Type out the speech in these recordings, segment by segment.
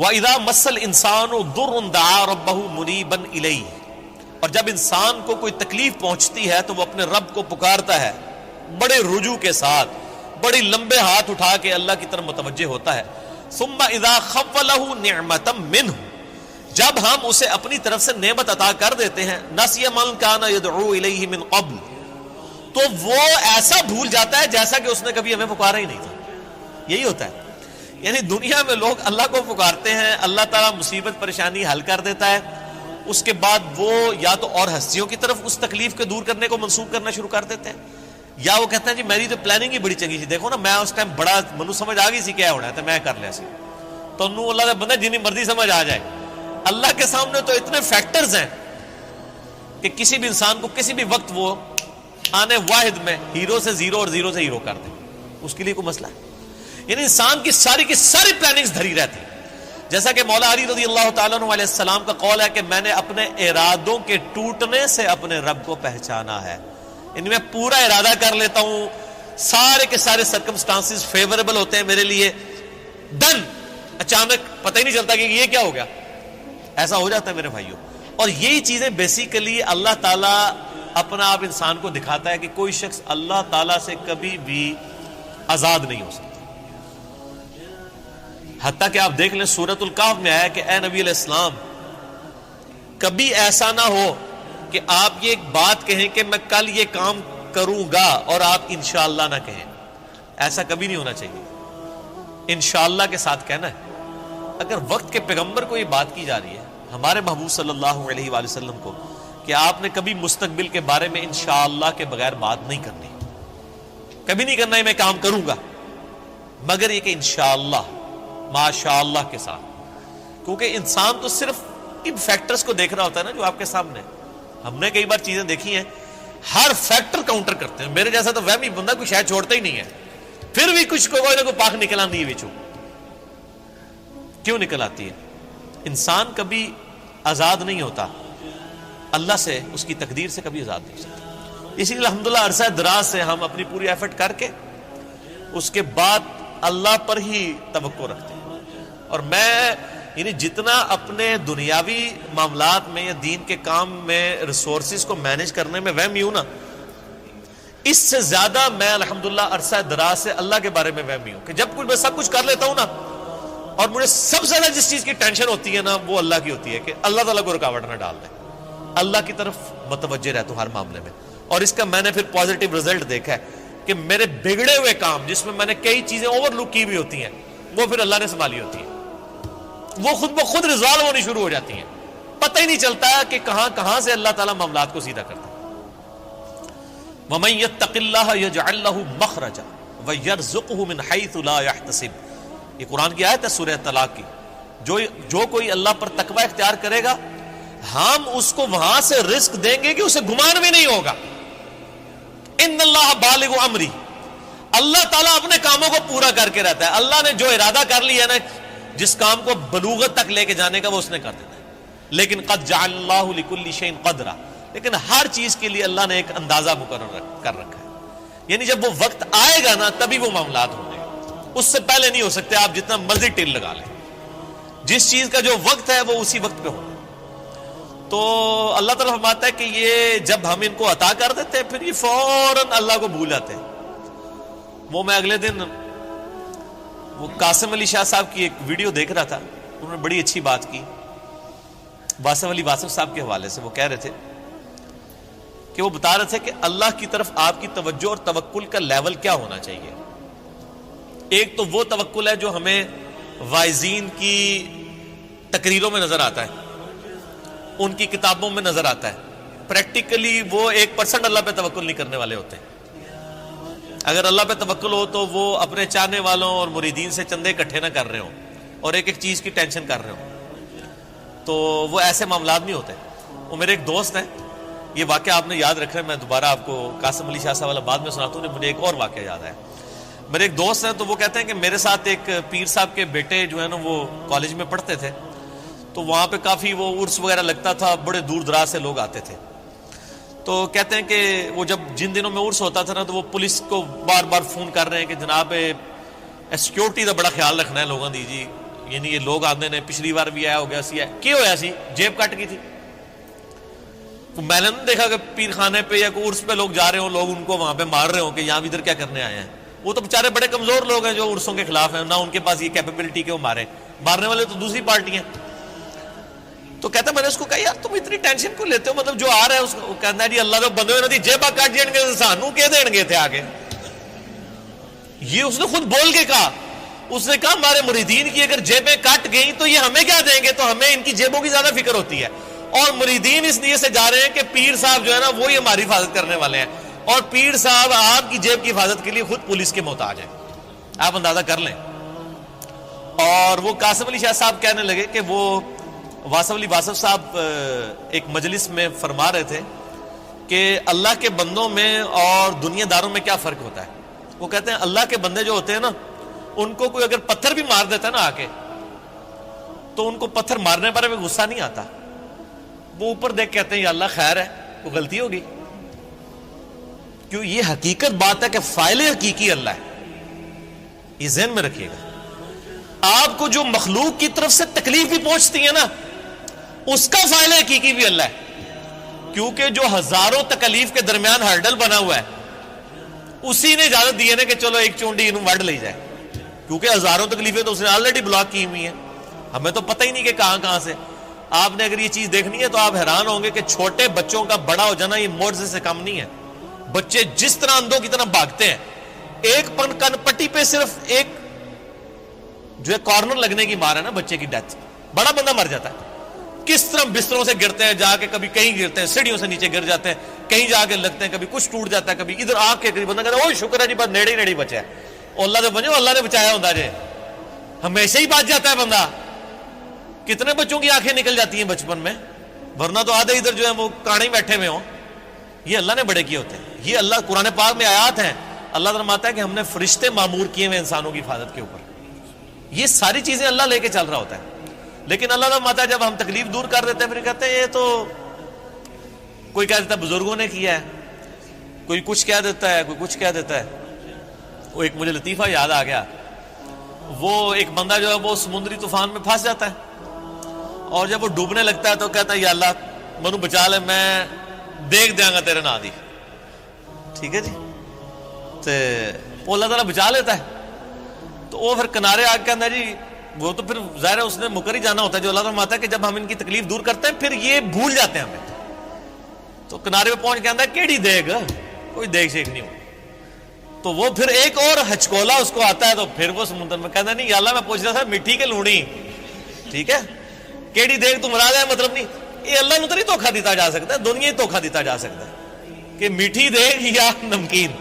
وَإِذَا مَسَّ الْإِنسَانُ ضُرٌّ دَعَا رَبَّهُ مُنِيبًا إِلَيْهِ، اور جب انسان کو کوئی تکلیف پہنچتی ہے تو وہ اپنے رب کو پکارتا ہے بڑے رجوع کے ساتھ، بڑی لمبے ہاتھ اٹھا کے اللہ کی طرف متوجہ ہوتا ہے. ثُمَّ إِذَا خَوَّلَهُ نِعْمَةً مِّنْهُ، جب ہم اسے اپنی طرف سے نعمت عطا کر دیتے ہیں، نَسِيَ مَن كَانَ يَدْعُو إِلَيْهِ مِن قَبْلُ، تو وہ ایسا بھول جاتا ہے جیسا کہ اس نے کبھی ہمیں پکارا ہی نہیں تھا. یہی ہوتا ہے، یعنی دنیا میں لوگ اللہ کو پکارتے ہیں، اللہ تعالیٰ مصیبت پریشانی حل کر دیتا ہے، اس کے بعد وہ یا تو اور ہستیوں کی طرف اس تکلیف کے دور کرنے کو منسوخ کرنا شروع کر دیتے ہیں، یا وہ کہتے ہیں جی میری تو پلاننگ ہی بڑی چنگی تھی، دیکھو نا میں اس ٹائم بڑا منو سمجھ آ گئی سی کیا ہونا ہے تو میں کر لیا سی. تو انہوں اللہ کا بندہ جنی مرضی سمجھ آ جائے، اللہ کے سامنے تو اتنے فیکٹرز ہیں کہ کسی بھی انسان کو کسی بھی وقت وہ آنے واحد میں ہیرو سے زیرو اور زیرو سے ہیرو کر دے، اس کے لیے کوئی مسئلہ ہے. یعنی انسان کی ساری پلاننگز دھری رہتی. جیسا کہ مولا علی رضی اللہ تعالیٰ عنہ علیہ السلام کا قول ہے کہ میں نے اپنے ارادوں کے ٹوٹنے سے اپنے رب کو پہچانا ہے. یعنی میں پورا ارادہ کر لیتا ہوں، سارے کے سارے سرکمسٹانسز فیوریبل ہوتے ہیں میرے لیے، ڈن، اچانک پتہ ہی نہیں چلتا کہ یہ کیا ہو گیا. ایسا ہو جاتا ہے میرے بھائیوں. اور یہی چیزیں بیسیکلی اللہ تعالیٰ اپنا آپ انسان کو دکھاتا ہے کہ کوئی شخص اللہ تعالیٰ سے کبھی بھی آزاد نہیں ہو سکتا. حتیٰ کہ آپ دیکھ لیں سورۃ الکہف میں آیا کہ اے نبی علیہ السلام کبھی ایسا نہ ہو کہ آپ یہ ایک بات کہیں کہ میں کل یہ کام کروں گا اور آپ انشاءاللہ نہ کہیں. ایسا کبھی نہیں ہونا چاہیے، انشاءاللہ کے ساتھ کہنا ہے. اگر وقت کے پیغمبر کو یہ بات کی جا رہی ہے، ہمارے محبوب صلی اللہ علیہ وآلہ وسلم کو، کہ آپ نے کبھی مستقبل کے بارے میں انشاءاللہ کے بغیر بات نہیں کرنی، کبھی نہیں کرنا ہے میں کام کروں گا، مگر یہ کہ انشاءاللہ ماشاءاللہ کے ساتھ. کیونکہ انسان تو صرف ان فیکٹرز کو دیکھ رہا ہوتا ہے نا جو آپ کے سامنے. ہم نے کئی بار چیزیں دیکھی ہیں، ہر فیکٹر کاؤنٹر کرتے ہیں. میرے جیسا تو وہمی بندہ کوئی شاید چھوڑتا ہی نہیں ہے، پھر بھی کچھ کوئی نہ کوئی پاک نکل آتی ہے بیچو. کیوں نکل آتی ہے؟ انسان کبھی آزاد نہیں ہوتا اللہ سے، اس کی تقدیر سے کبھی آزاد نہیں ہو سکتا. اسی لیے الحمدللہ عرصہ دراز سے ہم اپنی پوری ایفرٹ کر کے اس کے بعد اللہ پر ہی توقع رکھتے ہیں. اور میں یعنی جتنا اپنے دنیاوی معاملات میں یا دین کے کام میں ریسورسز کو مینج کرنے میں وہمی ہوں نا، اس سے زیادہ میں الحمدللہ عرصہ دراز سے اللہ کے بارے میں وہمی ہوں کہ جب کچھ میں سب کچھ کر لیتا ہوں نا، اور مجھے سب سے زیادہ جس چیز کی ٹینشن ہوتی ہے نا وہ اللہ کی ہوتی ہے کہ اللہ تعالیٰ کو رکاوٹ نہ ڈال دے. اللہ کی طرف متوجہ رہتا ہوں ہر معاملے میں. اور اس کا میں نے پھر پازیٹیو رزلٹ دیکھا ہے کہ میرے بگڑے ہوئے کام جس میں نے کئی چیزیں اوور لک کی ہوئی ہوتی ہیں وہ پھر اللہ نے سنبھالی ہوتی ہیں، وہ خود بخود ریزالو ہونی شروع ہو جاتی ہیں. پتہ ہی نہیں چلتا کہ کہاں سے اللہ تعالیٰ معاملات کو سیدھا کرتا ہے. وَمَن يَتَّقِ اللَّهَ يَجْعَل لَّهُ مَخْرَجًا وَيَرْزُقْهُ مِنْ حَيْثُ لَا يَحْتَسِبُ. یہ قرآن کی آیت ہے سورہ طلاق کی. جو کوئی اللہ پر تقوی اختیار کرے گا ہم اس کو وہاں سے رزق دیں گے کہ اسے گمان بھی نہیں ہوگا. ان اللہ بالغ امری، اللہ تعالیٰ اپنے کاموں کو پورا کر کے رہتا ہے. اللہ نے جو ارادہ کر لیا ہے نا، جس کام کو بلوغت تک لے کے جانے کا وہ اس نے کر دیتا ہے. لیکن قد جعل اللہ لکل شیء قدرا، لیکن ہر چیز کے لیے اللہ نے ایک اندازہ مقرر کر رکھا ہے. یعنی جب وہ وقت آئے گا نا تبھی وہ معاملات ہوں گے، اس سے پہلے نہیں ہو سکتے. آپ جتنا مرضی ٹل لگا لیں، جس چیز کا جو وقت ہے وہ اسی وقت پہ ہوگا. تو اللہ تعالیٰ فرماتا ہے کہ یہ جب ہم ان کو عطا کر دیتے ہیں پھر یہ فوراً اللہ کو بھول جاتے ہیں. وہ میں اگلے دن وہ قاسم علی شاہ صاحب کی ایک ویڈیو دیکھ رہا تھا، انہوں نے بڑی اچھی بات کی واسف علی واسف صاحب کے حوالے سے. وہ کہہ رہے تھے کہ وہ بتا رہے تھے کہ اللہ کی طرف آپ کی توجہ اور توکل کا لیول کیا ہونا چاہیے. ایک تو وہ توکل ہے جو ہمیں واعظین کی تقریروں میں نظر آتا ہے، ان کی کتابوں میں نظر آتا ہے. پریکٹیکلی وہ 1% اللہ پہ توکل نہیں کرنے والے ہوتے ہیں. اگر اللہ پہ توکل ہو تو وہ اپنے چاہنے والوں اور مریدین سے چندے اکٹھے نہ کر رہے ہوں اور ایک ایک چیز کی ٹینشن کر رہے ہوں، تو وہ ایسے معاملات نہیں ہوتے. وہ میرے ایک دوست ہیں، یہ واقعہ آپ نے یاد رکھا ہے، میں دوبارہ آپ کو قاسم علی شاہ صاحب والا بعد میں سناتا ہوں. مجھے ایک اور واقعہ یاد ہے. میرے ایک دوست ہیں تو وہ کہتے ہیں کہ میرے ساتھ ایک پیر صاحب کے بیٹے جو ہے نا وہ کالج میں پڑھتے تھے، تو وہاں پہ کافی وہ عرس وغیرہ لگتا تھا، بڑے دور دراز سے لوگ آتے تھے. تو کہتے ہیں کہ وہ جب جن دنوں میں عرس ہوتا تھا نا تو وہ پولیس کو بار بار فون کر رہے ہیں کہ جناب سیکیورٹی کا بڑا خیال رکھنا ہے لوگوں دی جی، یعنی یہ لوگ آتے نے پچھلی بار بھی آیا ہو گیا سی ہے کی ہویا سی جیب کٹ کی تھی. میں نے نہیں دیکھا کہ پیر خانے پہ یا کوئی عرس پہ لوگ جا رہے ہوں, لوگ ان کو وہاں پہ مار رہے ہوں کہ یہاں ادھر کیا کرنے آئے ہیں. وہ تو بیچارے بڑے کمزور لوگ ہیں جو عرسوں کے خلاف ہیں, نہ ان کے پاس یہ کیپیبلٹی کہ وہ مارنے والے تو دوسری پارٹی ہیں. تو کہتا میں نے اس کو کہا یار تم اتنی ٹینشن کیوں لیتے ہو, مطلب جو آ رہا ہے اس کو کہنا ہے جی اللہ تو بندے ہوئے جیبا کٹ جان گے سانو کہ دین گے تھے آگے. یہ اس نے خود بول کے کہا, اس نے کہا ہمارے مریدین کی اگر جیبیں کٹ گئیں تو یہ ہمیں کیا دیں گے, تو ہمیں ان کی جیبوں کی زیادہ فکر ہوتی ہے. اور مریدین اس لیے سے جا رہے ہیں کہ پیر صاحب جو ہے نا وہی ہماری حفاظت کرنے والے ہیں, اور پیر صاحب آپ کی جیب کی حفاظت کے لیے خود پولیس کے محتاج ہیں, آپ اندازہ کر لیں. اور وہ قاسم علی شاہ صاحب کہنے لگے کہ وہ واصف علی واصف صاحب ایک مجلس میں فرما رہے تھے کہ اللہ کے بندوں میں اور دنیا داروں میں کیا فرق ہوتا ہے. وہ کہتے ہیں اللہ کے بندے جو ہوتے ہیں نا ان کو کوئی اگر پتھر بھی مار دیتا ہے نا آ کے, تو ان کو پتھر مارنے پر بھی غصہ نہیں آتا, وہ اوپر دیکھ کہتے ہیں یا اللہ خیر ہے, وہ غلطی ہوگی. کیوں, یہ حقیقت بات ہے کہ فاعل حقیقی اللہ ہے, یہ ذہن میں رکھیے گا. آپ کو جو مخلوق کی طرف سے تکلیف بھی پہنچتی ہے نا اس کا فاعل حقیقی بھی اللہ ہے, کیونکہ جو ہزاروں تکلیف کے درمیان ہرڈل بنا ہوا ہے اسی نے اجازت دی ہے نا کہ چلو ایک چونڈی انہوں وڈ لے جائے, کیونکہ ہزاروں تکلیفیں تو اس نے آلریڈی بلاک کی ہوئی ہیں, ہمیں تو پتہ ہی نہیں کہ کہاں کہاں سے. آپ نے اگر یہ چیز دیکھنی ہے تو آپ حیران ہوں گے کہ چھوٹے بچوں کا بڑا ہو جانا یہ معجزے سے کم نہیں ہے. بچے جس طرح اندھوں کی طرح بھاگتے ہیں, ایک کن پٹی پہ صرف ایک جو ہے کارنر لگنے کی مار ہے نا بچے کی ڈیتھ, بڑا بندہ مر جاتا ہے. کس طرح بستروں سے گرتے ہیں, جا کے کبھی کہیں گرتے ہیں, سیڑھیوں سے نیچے گر جاتے ہیں, کہیں جا کے لگتے ہیں, کبھی کچھ ٹوٹ جاتا ہے, کبھی ادھر آ کے بندہ کہتا ہے اوہ شکر ہے جی بس نیڑے ہی نیڑے بچا ہے, اللہ سے بنو اللہ نے بچایا ہوتا جی, ہمیشہ ہی بچ جاتا ہے بندہ. کتنے بچوں کی آنکھیں نکل جاتی ہیں بچپن میں, ورنہ تو آدھے ادھر جو ہے وہ کانے بیٹھے ہوئے ہوں. یہ اللہ نے بڑے کیے ہوتے ہیں. یہ اللہ قرآن پاک میں آیات ہیں, اللہ فرماتا ہے کہ ہم نے فرشتے معمور کیے ہوئے انسانوں کی حفاظت کے اوپر. یہ ساری چیزیں اللہ لے کے چل رہا ہوتا ہے. لیکن اللہ فرماتا ہے جب ہم تکلیف دور کر دیتے ہیں پھر کہتے ہیں یہ تو کوئی کہہ دیتا ہے بزرگوں نے کیا ہے, کوئی کچھ کہہ دیتا ہے, کوئی کچھ کہہ دیتا ہے. وہ ایک مجھے لطیفہ یاد آ گیا, وہ ایک بندہ جو ہے وہ سمندری طوفان میں پھنس جاتا ہے, اور جب وہ ڈوبنے لگتا ہے تو کہتا ہے یا اللہ منو بچا لے, میں دیکھ دیا گا تیرے نا دی. ٹھیک ہے جی, تو اللہ تعالیٰ بچا لیتا ہے. تو وہ پھر کنارے آ کے کہتا ہے جی, وہ تو پھر ظاہر ہے اس نے مکر ہی جانا ہوتا ہے, جو اللہ تعالیٰ ہے کہ جب ہم ان کی تکلیف دور کرتے ہیں پھر یہ بھول جاتے ہیں ہمیں. تو کنارے پہ پہنچ کے آتا ہے کیڑی دیگ, کوئی دیگ شیک نہیں ہو. تو وہ پھر ایک اور ہچکولا اس کو آتا ہے, تو پھر وہ سمندر میں کہتا ہے نہیں یا اللہ میں پوچھ رہا تھا مٹھی کے لونی, ٹھیک ہے کیڑی دیگ تو مراد ہے, مطلب نہیں یہ اللہ نے تو نہیں دھوکھا دیتا جا سکتا ہے, دنیا ہی دھوکھا دیتا جا سکتا ہے کہ میٹھی دیگ یا نمکین.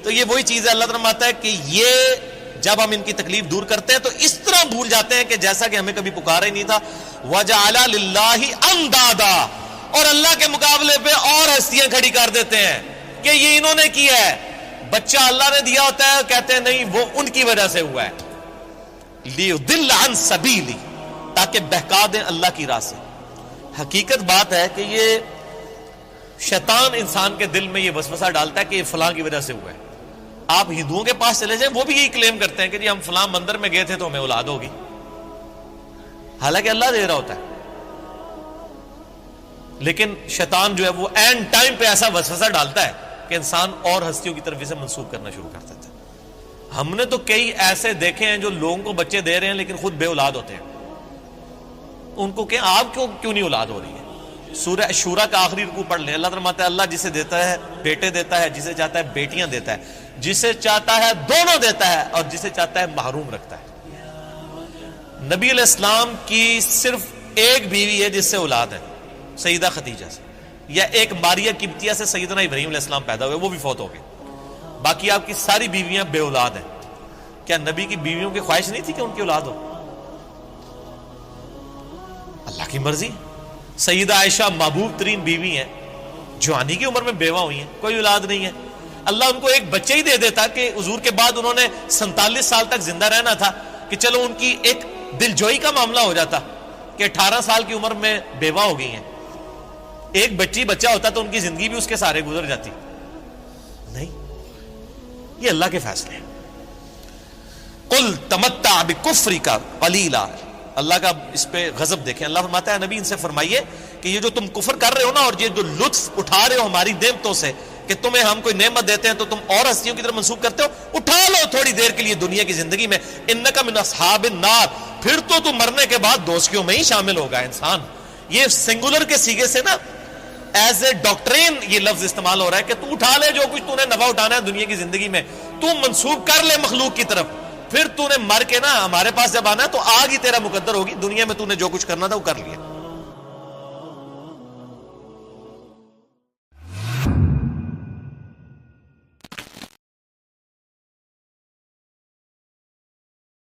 تو یہ وہی چیز ہے, اللہ تعالیٰ فرماتا ہے کہ یہ جب ہم ان کی تکلیف دور کرتے ہیں تو اس طرح بھول جاتے ہیں کہ جیسا کہ ہمیں کبھی پکارا ہی نہیں تھا. وَجَعَلَ لِلَّهِ أَنْدَادًا, اور اللہ کے مقابلے پہ اور ہستیاں کھڑی کر دیتے ہیں کہ یہ انہوں نے کیا ہے. بچہ اللہ نے دیا ہوتا ہے, کہتے ہیں نہیں وہ ان کی وجہ سے ہوا ہے. لِيُضِلَّ عَنْ سَبِيلِهِ, تاکہ بہکا دیں اللہ کی راہ سے. حقیقت بات ہے کہ یہ شیطان انسان کے دل میں یہ وسوسہ ڈالتا ہے کہ یہ فلاں کی وجہ سے ہوا ہے. آپ ہندوؤں کے پاس چلے جائیں, وہ بھی یہی کلیم کرتے ہیں کہ جی ہم فلاں مندر میں گئے تھے تو ہمیں اولاد ہوگی, حالانکہ اللہ دے رہا ہوتا ہے. لیکن شیطان جو ہے وہ اینڈ ٹائم پہ ایسا وسوسہ ڈالتا ہے کہ انسان اور ہستیوں کی طرف اسے منسوخ کرنا شروع کر دیتا ہے. ہم نے تو کئی ایسے دیکھے ہیں جو لوگوں کو بچے دے رہے ہیں لیکن خود بے اولاد ہوتے ہیں. ان کو کہ آپ کیوں نہیں اولاد ہو رہی ہے. سورہ شورا کا آخری رکوع پڑھ لیں, اللہ فرماتا ہے اللہ جسے دیتا ہے بیٹے دیتا ہے, جسے چاہتا ہے بیٹیاں دیتا ہے, جسے چاہتا ہے دونوں دیتا ہے, اور جسے چاہتا ہے محروم رکھتا ہے. نبی علیہ السلام کی صرف ایک بیوی ہے جس سے اولاد ہے, سیدہ خدیجہ سے, یا ایک ماریہ قبطیہ سے سیدنا ابراہیم علیہ السلام پیدا ہوئے, وہ بھی فوت ہو گئے. باقی آپ کی ساری بیویاں بے اولاد ہیں. کیا نبی کی بیویوں کی خواہش نہیں تھی کہ ان کی اولاد ہو؟ اللہ کی مرضی. سیدہ عائشہ محبوب ترین بیوی ہیں, جوانی کی عمر میں بیوہ ہوئی ہیں, کوئی اولاد نہیں ہے. اللہ ان کو ایک بچے ہی دے دیتا کہ حضور کے بعد انہوں نے 47 سال تک زندہ رہنا تھا, کہ چلو ان کی ایک دل جوئی کا معاملہ ہو جاتا کہ 18 سال کی عمر میں بیوہ ہو گئی ہیں. ایک بچہ ہوتا تو ان کی زندگی بھی اس کے سارے گزر جاتی. نہیں, یہ اللہ کے فیصلے ہیں. قل تمتع بکفرک قلیلا, اللہ کا اس پہ غضب دیکھیں. اللہ فرماتا ہے نبی ان سے فرمائیے کہ یہ جو تم کفر کر رہے ہو نا اور یہ جو لطف اٹھا رہے ہو ہماری نعمتوں سے کہ تمہیں ہم کوئی نعمت دیتے ہیں تو تم اور ہستیوں کی طرف منسوب کرتے ہو, اٹھا لو تھوڑی دیر کے لیے دنیا کی زندگی میں, انک من اصحاب النار, پھر تو تم مرنے کے بعد دوزخیوں میں ہی شامل ہوگا انسان. یہ سنگولر کے سیغے سے نا ایز اے ڈاکٹرین یہ لفظ استعمال ہو رہا ہے کہ تو اٹھا لے جو کچھ تو نے نفع اٹھانا ہے دنیا کی زندگی میں, تو منسوب کر لے مخلوق کی طرف, پھر تو نے مر کے نا ہمارے پاس جب آنا ہے تو آگ ہی تیرا مقدر ہوگی, دنیا میں تو نے جو کچھ کرنا تھا وہ کر لیا.